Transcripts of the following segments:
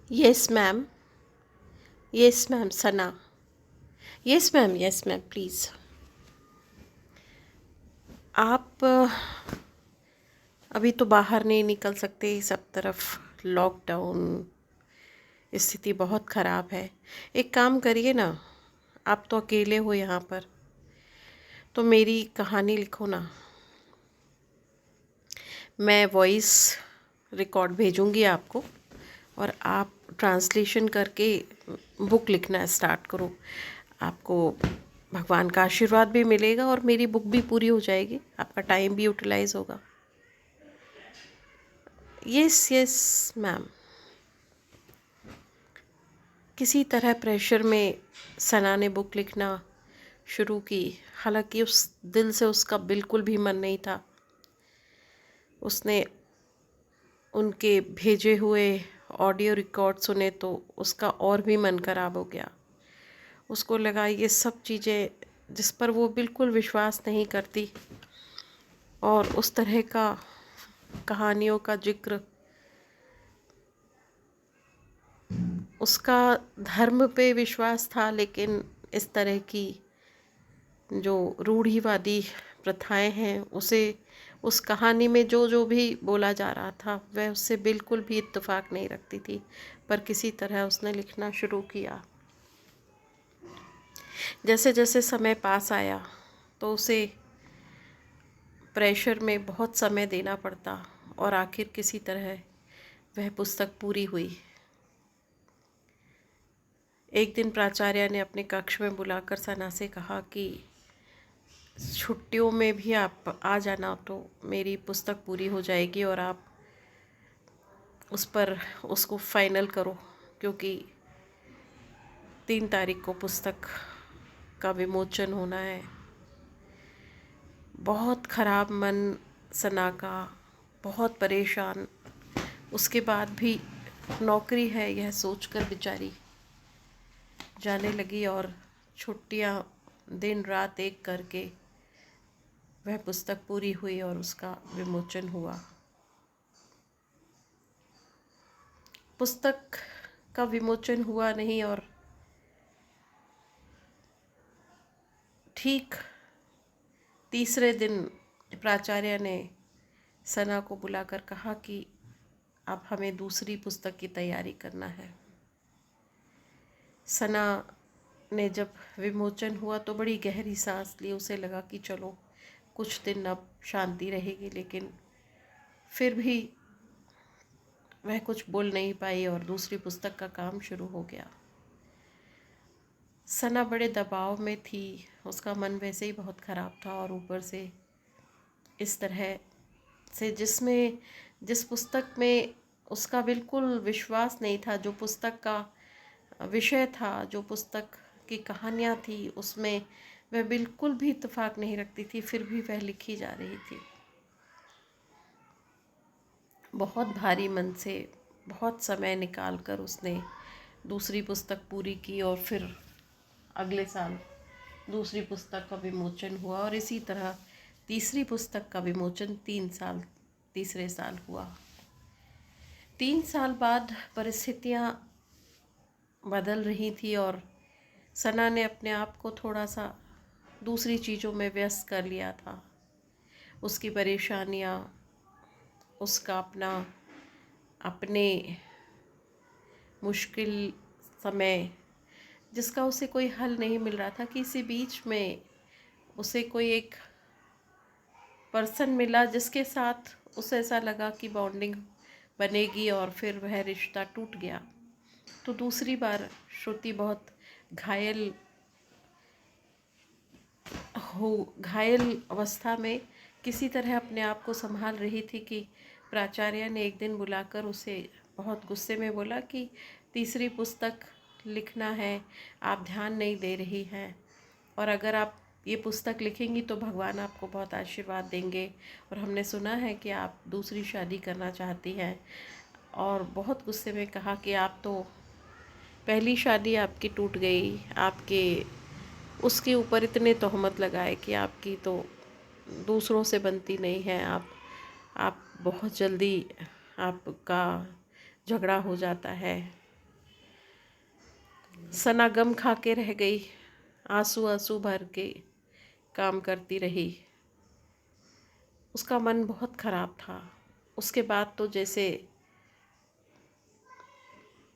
Yes, ma'am. Yes, ma'am. Sana. Yes, ma'am. Yes, ma'am. Please. आप अभी तो बाहर नहीं निकल सकते, सब तरफ लॉकडाउन, स्थिति बहुत ख़राब है। एक काम करिए ना, आप तो अकेले हो यहाँ पर, तो मेरी कहानी लिखो ना। मैं वॉइस रिकॉर्ड भेजूँगी आपको और आप ट्रांसलेशन करके बुक लिखना स्टार्ट करो। आपको भगवान का आशीर्वाद भी मिलेगा और मेरी बुक भी पूरी हो जाएगी, आपका टाइम भी यूटिलाइज होगा। Yes yes ma'am. किसी तरह प्रेशर में सना ने बुक लिखना शुरू की। हालांकि उस दिल से उसका बिल्कुल भी मन नहीं था। उसने उनके भेजे हुए ऑडियो रिकॉर्ड सुने तो उसका और भी मन खराब हो गया। उसको लगा ये सब चीज़ें जिस पर वो बिल्कुल विश्वास नहीं करती और उस तरह का कहानियों का जिक्र, उसका धर्म पे विश्वास था लेकिन इस तरह की जो रूढ़िवादी प्रथाएं हैं उसे उस कहानी में जो जो भी बोला जा रहा था वह उससे बिल्कुल भी इत्तेफाक नहीं रखती थी। पर किसी तरह उसने लिखना शुरू किया। जैसे जैसे समय पास आया तो उसे प्रेशर में बहुत समय देना पड़ता और आखिर किसी तरह वह पुस्तक पूरी हुई। एक दिन प्राचार्य ने अपने कक्ष में बुलाकर सना से कहा कि छुट्टियों में भी आप आ जाना तो मेरी पुस्तक पूरी हो जाएगी और आप उस पर उसको फाइनल करो, क्योंकि 3 तारीख को पुस्तक का विमोचन होना है। बहुत ख़राब मन सना का, बहुत परेशान। उसके बाद भी नौकरी है यह सोचकर बेचारी जाने लगी और छुट्टियां दिन रात एक करके वह पुस्तक पूरी हुई और उसका विमोचन हुआ। पुस्तक का विमोचन हुआ नहीं और ठीक तीसरे दिन प्राचार्य ने सना को बुलाकर कहा कि अब हमें दूसरी पुस्तक की तैयारी करना है। सना ने जब विमोचन हुआ तो बड़ी गहरी सांस ली। उसे लगा कि चलो कुछ दिन अब शांति रहेगी, लेकिन फिर भी वह कुछ बोल नहीं पाई और दूसरी पुस्तक का काम शुरू हो गया। सना बड़े दबाव में थी, उसका मन वैसे ही बहुत ख़राब था और ऊपर से इस तरह से जिस पुस्तक में उसका बिल्कुल विश्वास नहीं था, जो पुस्तक का विषय था, जो पुस्तक की कहानियाँ थी, उसमें वह बिल्कुल भी इत्तेफाक नहीं रखती थी, फिर भी वह लिखी जा रही थी। बहुत भारी मन से बहुत समय निकाल कर उसने दूसरी पुस्तक पूरी की और फिर अगले साल दूसरी पुस्तक का विमोचन हुआ और इसी तरह तीसरी पुस्तक का विमोचन तीसरे साल हुआ। 3 साल बाद परिस्थितियाँ बदल रही थी और सना ने अपने आप को थोड़ा सा दूसरी चीज़ों में व्यस्त कर लिया था। उसकी परेशानियाँ, उसका अपने मुश्किल समय जिसका उसे कोई हल नहीं मिल रहा था, कि इसी बीच में उसे कोई एक पर्सन मिला जिसके साथ उसे ऐसा लगा कि बॉन्डिंग बनेगी और फिर वह रिश्ता टूट गया। तो दूसरी बार श्रुति बहुत घायल घायल अवस्था में किसी तरह अपने आप को संभाल रही थी कि प्राचार्य ने एक दिन बुलाकर उसे बहुत गुस्से में बोला कि तीसरी पुस्तक लिखना है, आप ध्यान नहीं दे रही हैं, और अगर आप ये पुस्तक लिखेंगी तो भगवान आपको बहुत आशीर्वाद देंगे, और हमने सुना है कि आप दूसरी शादी करना चाहती हैं। और बहुत गुस्से में कहा कि आप तो पहली शादी आपकी टूट गई, आपके उसके ऊपर इतने तोहमत लगाए कि आपकी तो दूसरों से बनती नहीं है, आप बहुत जल्दी आपका झगड़ा हो जाता है। सना गम खा के रह गई, आंसू आंसू भर के काम करती रही। उसका मन बहुत ख़राब था। उसके बाद तो जैसे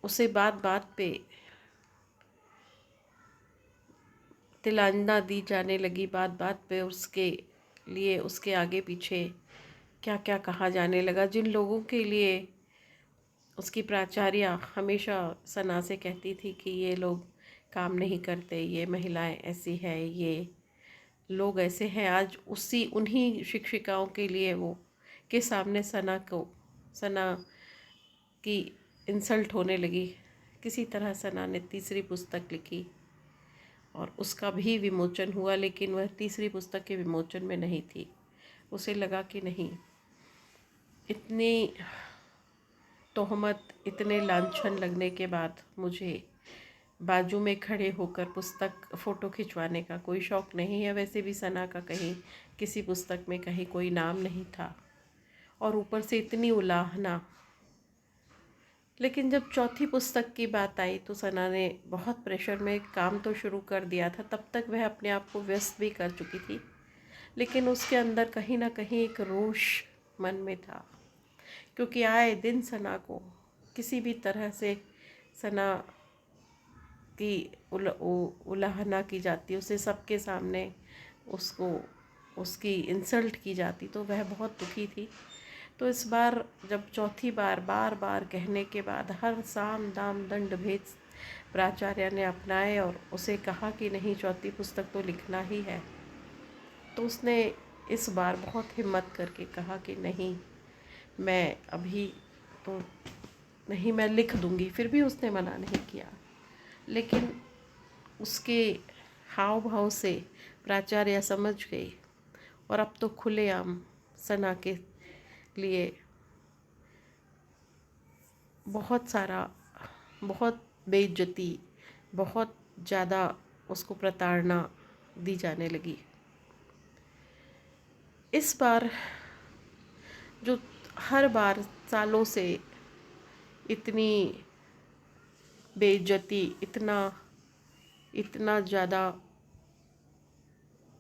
उसे बात बात पे तिलांजना दी जाने लगी, बात बात पे उसके लिए उसके आगे पीछे क्या क्या कहा जाने लगा। जिन लोगों के लिए उसकी प्राचार्य हमेशा सना से कहती थी कि ये लोग काम नहीं करते, ये महिलाएं ऐसी है, ये लोग ऐसे हैं, आज उन्हीं शिक्षिकाओं के लिए वो के सामने सना की इंसल्ट होने लगी। किसी तरह सना ने तीसरी पुस्तक लिखी और उसका भी विमोचन हुआ, लेकिन वह तीसरी पुस्तक के विमोचन में नहीं थी। उसे लगा कि नहीं, इतनी तोहमत, इतने लांछन लगने के बाद मुझे बाजू में खड़े होकर पुस्तक फ़ोटो खिंचवाने का कोई शौक़ नहीं है। वैसे भी सना का कहीं किसी पुस्तक में कहीं कोई नाम नहीं था और ऊपर से इतनी उलाहना। लेकिन जब चौथी पुस्तक की बात आई तो सना ने बहुत प्रेशर में काम तो शुरू कर दिया था। तब तक वह अपने आप को व्यस्त भी कर चुकी थी, लेकिन उसके अंदर कहीं ना कहीं एक रोष मन में था, क्योंकि आए दिन सना को किसी भी तरह से सना की उलाहना की जाती, उसे सबके सामने उसको उसकी इंसल्ट की जाती, तो वह बहुत दुखी थी। तो इस बार जब चौथी बार बार बार कहने के बाद हर साम दाम दंड भेद प्राचार्य ने अपनाए और उसे कहा कि नहीं, चौथी पुस्तक तो लिखना ही है, तो उसने इस बार बहुत हिम्मत करके कहा कि नहीं, मैं अभी तो नहीं, मैं लिख दूंगी। फिर भी उसने मना नहीं किया, लेकिन उसके हाव भाव से प्राचार्य समझ गई और अब तो खुलेआम सना के लिए बहुत बेइज्जती, बहुत ज़्यादा उसको प्रताड़ना दी जाने लगी। इस बार जो हर बार सालों से इतनी बेइज्जती, इतना ज़्यादा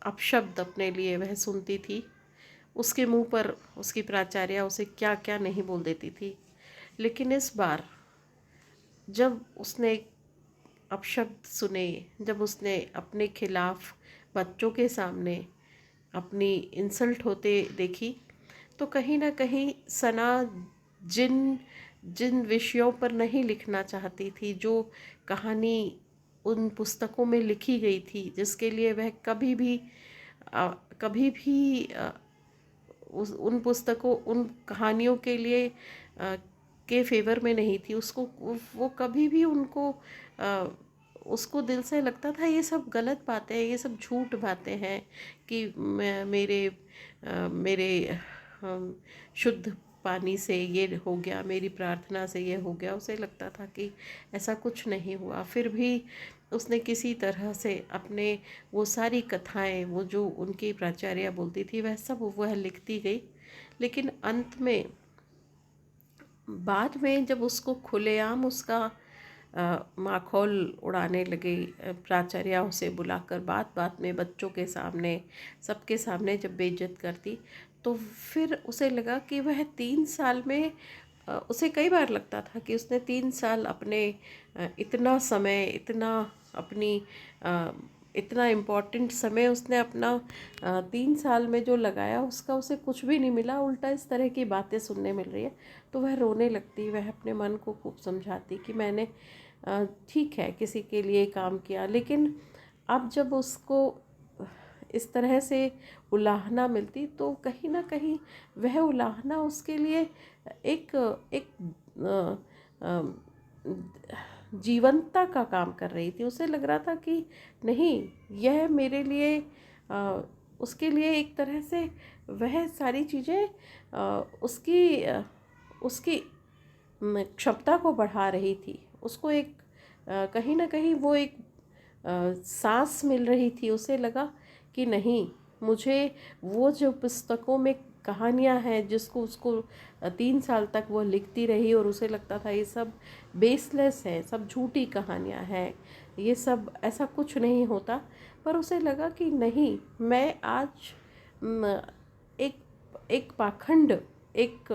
अपशब्द अपने लिए वह सुनती थी, उसके मुंह पर उसकी प्राचार्य उसे क्या क्या नहीं बोल देती थी, लेकिन इस बार जब उसने अपशब्द सुने, जब उसने अपने खिलाफ बच्चों के सामने अपनी इंसल्ट होते देखी, तो कहीं ना कहीं सना जिन जिन विषयों पर नहीं लिखना चाहती थी, जो कहानी उन पुस्तकों में लिखी गई थी, जिसके लिए वह कभी भी उन पुस्तकों, उन कहानियों के लिए के फेवर में नहीं थी, उसको वो कभी भी उसको दिल से लगता था ये सब गलत बातें हैं, ये सब झूठ बातें हैं कि मेरे शुद्ध पानी से ये हो गया, मेरी प्रार्थना से ये हो गया। उसे लगता था कि ऐसा कुछ नहीं हुआ। फिर भी उसने किसी तरह से अपने वो सारी कथाएं, वो जो उनकी प्राचार्य बोलती थी, वह लिखती गई। लेकिन अंत में, बाद में जब उसको खुलेआम उसका माखौल उड़ाने लगे प्राचार्य, उसे बुलाकर बात बात में बच्चों के सामने, सबके सामने जब बेइज्जत करती, तो फिर उसे लगा कि वह 3 साल में उसे कई बार लगता था कि उसने 3 साल अपने इतना समय, इतना इम्पोर्टेंट समय उसने अपना 3 साल में जो लगाया, उसका उसे कुछ भी नहीं मिला, उल्टा इस तरह की बातें सुनने मिल रही है। तो वह रोने लगती, वह अपने मन को खूब समझाती कि मैंने ठीक है किसी के लिए काम किया, लेकिन अब जब उसको इस तरह से उलाहना मिलती, तो कहीं ना कहीं वह उलाहना उसके लिए एक जीवंतता का काम कर रही थी। उसे लग रहा था कि नहीं, यह मेरे लिए उसके लिए एक तरह से वह सारी चीज़ें उसकी क्षमता को बढ़ा रही थी। उसको एक कहीं ना कहीं वो एक सांस मिल रही थी। उसे लगा कि नहीं, मुझे वो जो पुस्तकों में कहानियाँ हैं जिसको उसको 3 साल तक वो लिखती रही और उसे लगता था ये सब बेसलेस है, सब झूठी कहानियाँ हैं, ये सब ऐसा कुछ नहीं होता। पर उसे लगा कि नहीं, मैं आज एक एक पाखंड, एक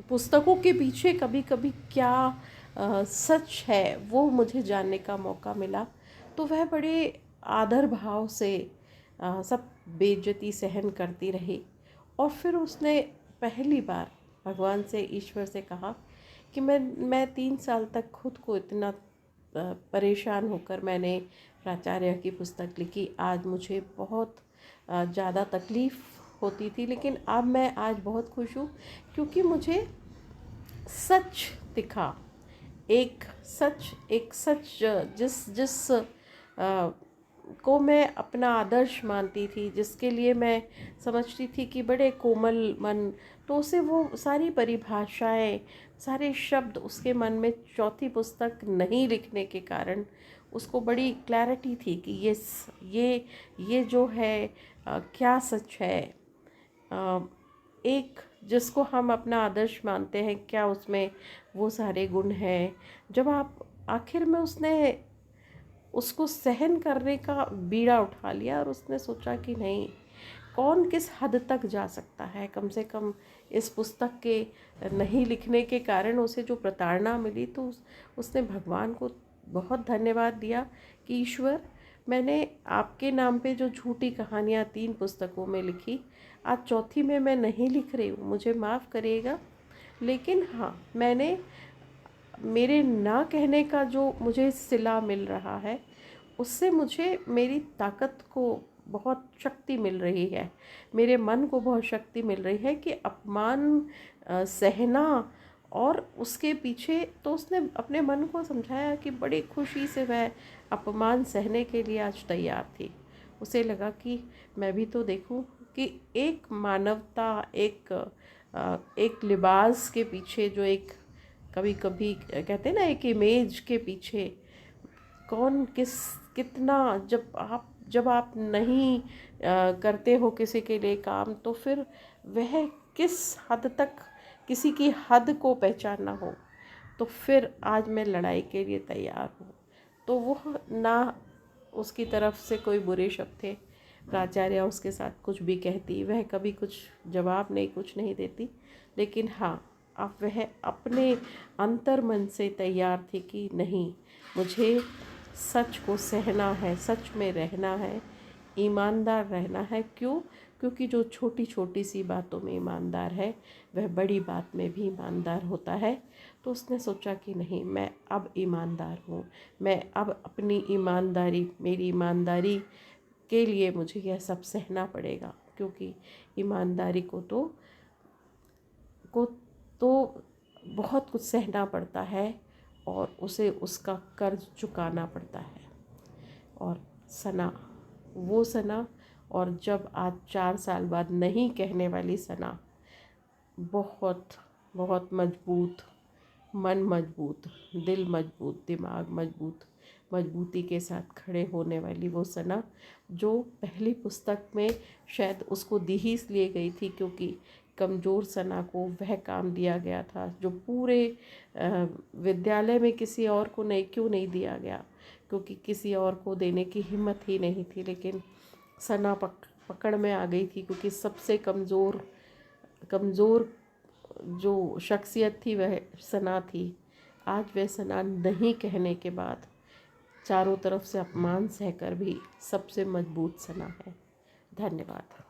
पुस्तकों के पीछे कभी कभी क्या सच है वो मुझे जानने का मौका मिला। तो वह बड़े आदर भाव से सब बेइज्जती सहन करती रही। और फिर उसने पहली बार भगवान से, ईश्वर से कहा कि मैं 3 साल तक खुद को इतना परेशान होकर मैंने प्राचार्य की पुस्तक लिखी। आज मुझे बहुत ज़्यादा तकलीफ़ होती थी, लेकिन अब मैं आज बहुत खुश हूँ क्योंकि मुझे सच दिखा। एक सच जिस जिस को मैं अपना आदर्श मानती थी, जिसके लिए मैं समझती थी कि बड़े कोमल मन, तो उसे वो सारी परिभाषाएं, सारे शब्द उसके मन में चौथी पुस्तक नहीं लिखने के कारण उसको बड़ी क्लैरिटी थी कि ये जो है क्या सच है। एक जिसको हम अपना आदर्श मानते हैं, क्या उसमें वो सारे गुण हैं। जब आप आखिर में उसने उसको सहन करने का बीड़ा उठा लिया और उसने सोचा कि नहीं, कौन किस हद तक जा सकता है। कम से कम इस पुस्तक के नहीं लिखने के कारण उसे जो प्रताड़ना मिली, तो उसने भगवान को बहुत धन्यवाद दिया कि ईश्वर, मैंने आपके नाम पे जो झूठी कहानियाँ 3 पुस्तकों में लिखी, आज चौथी में मैं नहीं लिख रही हूँ, मुझे माफ़ करिएगा। लेकिन हाँ, मैंने मेरे ना कहने का जो मुझे सिला मिल रहा है, उससे मुझे मेरी ताकत को बहुत शक्ति मिल रही है, मेरे मन को बहुत शक्ति मिल रही है कि अपमान सहना। और उसके पीछे तो उसने अपने मन को समझाया कि बड़ी खुशी से वह अपमान सहने के लिए आज तैयार थी। उसे लगा कि मैं भी तो देखूं कि एक मानवता, एक लिबास के पीछे, जो एक कभी कभी कहते हैं ना, एक इमेज के पीछे कौन कितना, जब आप नहीं करते हो किसी के लिए काम, तो फिर वह किस हद तक किसी की हद को पहचानना हो। तो फिर आज मैं लड़ाई के लिए तैयार हूँ। तो वो ना उसकी तरफ से कोई बुरे शब्द थे, प्राचार्य उसके साथ कुछ भी कहती, वह कभी कुछ जवाब नहीं, कुछ नहीं देती। लेकिन हाँ, अब वह अपने अंतर मन से तैयार थी कि नहीं, मुझे सच को सहना है, सच में रहना है, ईमानदार रहना है। क्यों? क्योंकि जो छोटी छोटी सी बातों में ईमानदार है, वह बड़ी बात में भी ईमानदार होता है। तो उसने सोचा कि नहीं, मैं अब ईमानदार हूँ, मैं अब अपनी ईमानदारी, मेरी ईमानदारी के लिए मुझे यह सब सहना पड़ेगा। क्योंकि ईमानदारी को तो बहुत कुछ सहना पड़ता है और उसे उसका कर्ज चुकाना पड़ता है। और सना, वो सना, और जब आज 4 साल बाद नहीं कहने वाली सना, बहुत बहुत मजबूत, मन मजबूत, दिल मजबूत, दिमाग मजबूत, मजबूती के साथ खड़े होने वाली वो सना, जो पहली पुस्तक में शायद उसको दी ही इसलिए गई थी क्योंकि कमज़ोर सना को वह काम दिया गया था जो पूरे विद्यालय में किसी और को क्यों नहीं दिया गया, क्योंकि किसी और को देने की हिम्मत ही नहीं थी। लेकिन सना पकड़ में आ गई थी, क्योंकि सबसे कमज़ोर जो शख्सियत थी वह सना थी। आज वह सना नहीं कहने के बाद चारों तरफ से अपमान सहकर भी सबसे मजबूत सना है। धन्यवाद।